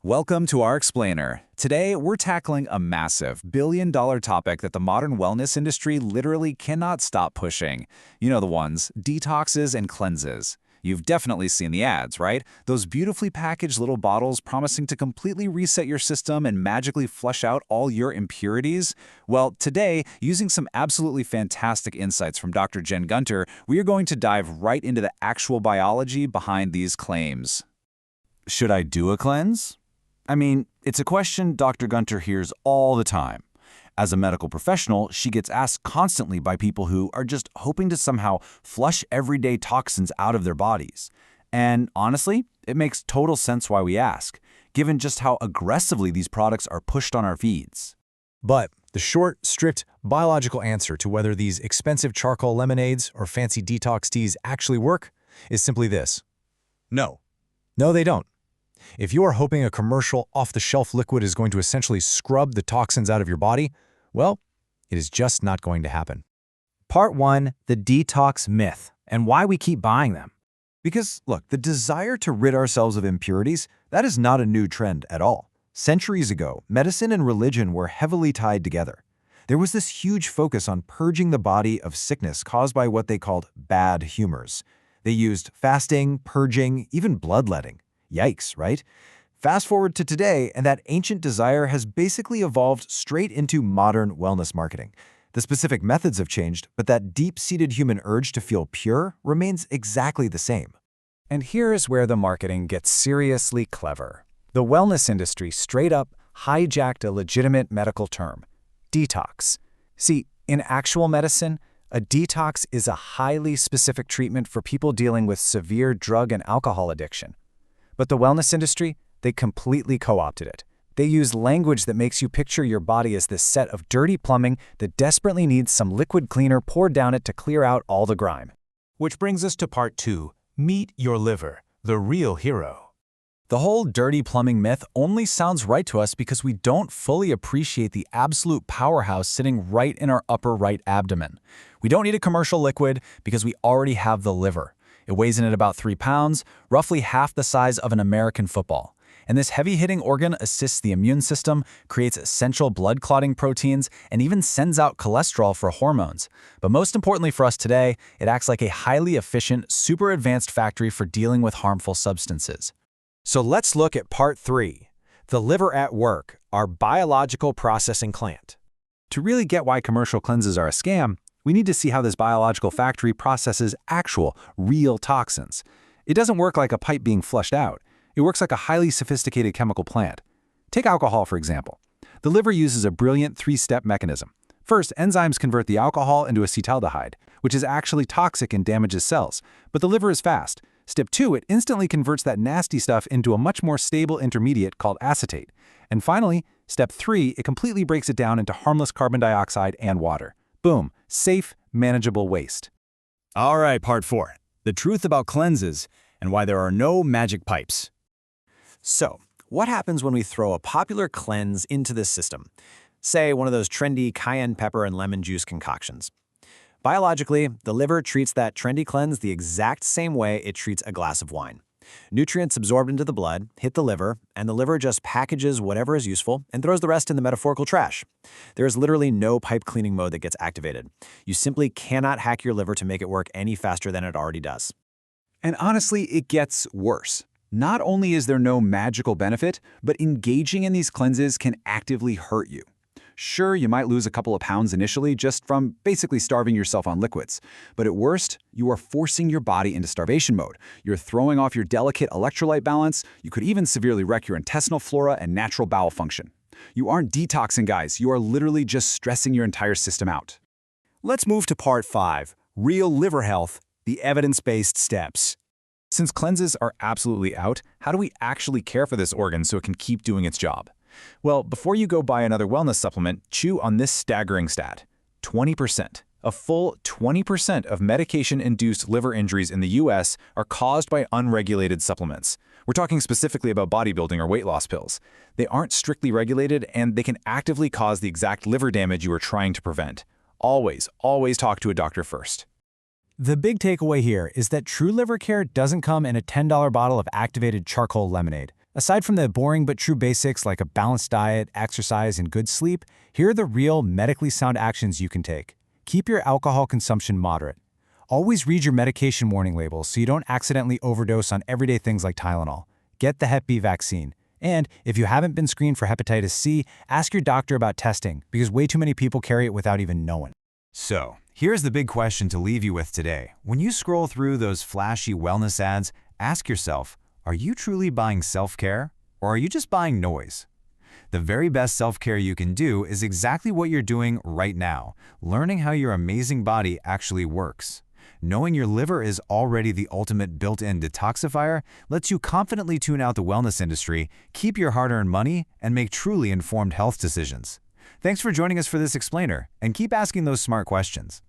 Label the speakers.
Speaker 1: Welcome to our explainer. Today, we're tackling a massive billion-dollar topic that the modern wellness industry literally cannot stop pushing. You know the ones, detoxes and cleanses. You've definitely seen the ads, right? Those beautifully packaged little bottles promising to completely reset your system and magically flush out all your impurities? Well, today, using some absolutely fantastic insights from Dr. Jen Gunter, we are going to dive right into the actual biology behind these claims. Should I do a cleanse? I mean, it's a question Dr. Gunter hears all the time. As a medical professional, she gets asked constantly by people who are just hoping to somehow flush everyday toxins out of their bodies. And honestly, it makes total sense why we ask, given just how aggressively these products are pushed on our feeds.
Speaker 2: But the short, strict, biological answer to whether these expensive charcoal lemonades or fancy detox teas actually work is simply this. No. No, they don't. If you are hoping a commercial, off-the-shelf liquid is going to essentially scrub the toxins out of your body, well, it is just not going to happen.
Speaker 3: Part 1, the detox myth, and why we keep buying them.
Speaker 4: Because, look, the desire to rid ourselves of impurities, that is not a new trend at all. Centuries ago, medicine and religion were heavily tied together. There was this huge focus on purging the body of sickness caused by what they called bad humors. They used fasting, purging, even bloodletting. Yikes, right? Fast forward to today, and that ancient desire has basically evolved straight into modern wellness marketing. The specific methods have changed, but that deep-seated human urge to feel pure remains exactly the same.
Speaker 1: And here's where the marketing gets seriously clever. The wellness industry straight up hijacked a legitimate medical term, detox. See, in actual medicine, a detox is a highly specific treatment for people dealing with severe drug and alcohol addiction. But the wellness industry, they completely co-opted it. They use language that makes you picture your body as this set of dirty plumbing that desperately needs some liquid cleaner poured down it to clear out all the grime.
Speaker 2: Which brings us to part 2, meet your liver, the real hero.
Speaker 3: The whole dirty plumbing myth only sounds right to us because we don't fully appreciate the absolute powerhouse sitting right in our upper right abdomen. We don't need a commercial liquid because we already have the liver. It weighs in at about 3 pounds, roughly half the size of an American football. And this heavy-hitting organ assists the immune system, creates essential blood-clotting proteins, and even sends out cholesterol for hormones. But most importantly for us today, it acts like a highly efficient, super advanced factory for dealing with harmful substances.
Speaker 2: So let's look at part 3, the liver at work, our biological processing plant.
Speaker 1: To really get why commercial cleanses are a scam, we need to see how this biological factory processes actual, real toxins. It doesn't work like a pipe being flushed out. It works like a highly sophisticated chemical plant. Take alcohol, for example. The liver uses a brilliant 3-step mechanism. First, enzymes convert the alcohol into acetaldehyde, which is actually toxic and damages cells, but the liver is fast. Step 2, it instantly converts that nasty stuff into a much more stable intermediate called acetate. And finally, step 3, it completely breaks it down into harmless carbon dioxide and water. Boom, safe, manageable waste.
Speaker 3: All right, part 4, the truth about cleanses and why there are no magic pipes. So, what happens when we throw a popular cleanse into this system? Say one of those trendy cayenne pepper and lemon juice concoctions. Biologically, the liver treats that trendy cleanse the exact same way it treats a glass of wine. Nutrients absorbed into the blood hit the liver, and the liver just packages whatever is useful and throws the rest in the metaphorical trash. There is literally no pipe cleaning mode that gets activated. You simply cannot hack your liver to make it work any faster than it already does.
Speaker 1: And honestly, it gets worse. Not only is there no magical benefit, but engaging in these cleanses can actively hurt you. Sure, you might lose a couple of pounds initially just from basically starving yourself on liquids. But at worst, you are forcing your body into starvation mode. You're throwing off your delicate electrolyte balance. You could even severely wreck your intestinal flora and natural bowel function. You aren't detoxing, guys. You are literally just stressing your entire system out.
Speaker 2: Let's move to part 5, real liver health, the evidence-based steps.
Speaker 1: Since cleanses are absolutely out, how do we actually care for this organ so it can keep doing its job? Well, before you go buy another wellness supplement, chew on this staggering stat. 20%. A full 20% of medication-induced liver injuries in the US are caused by unregulated supplements. We're talking specifically about bodybuilding or weight loss pills. They aren't strictly regulated, and they can actively cause the exact liver damage you are trying to prevent. Always, always talk to a doctor first.
Speaker 3: The big takeaway here is that true liver care doesn't come in a $10 bottle of activated charcoal lemonade.
Speaker 2: Aside from the boring but true basics like a balanced diet, exercise, and good sleep, here are the real, medically sound actions you can take. Keep your alcohol consumption moderate. Always read your medication warning labels so you don't accidentally overdose on everyday things like Tylenol. Get the Hep B vaccine. And if you haven't been screened for hepatitis C, ask your doctor about testing, because way too many people carry it without even knowing.
Speaker 4: So, here's the big question to leave you with today. When you scroll through those flashy wellness ads, ask yourself, are you truly buying self-care, or are you just buying noise? The very best self-care you can do is exactly what you're doing right now, learning how your amazing body actually works. Knowing your liver is already the ultimate built-in detoxifier lets you confidently tune out the wellness industry, keep your hard-earned money, and make truly informed health decisions. Thanks for joining us for this explainer, and keep asking those smart questions.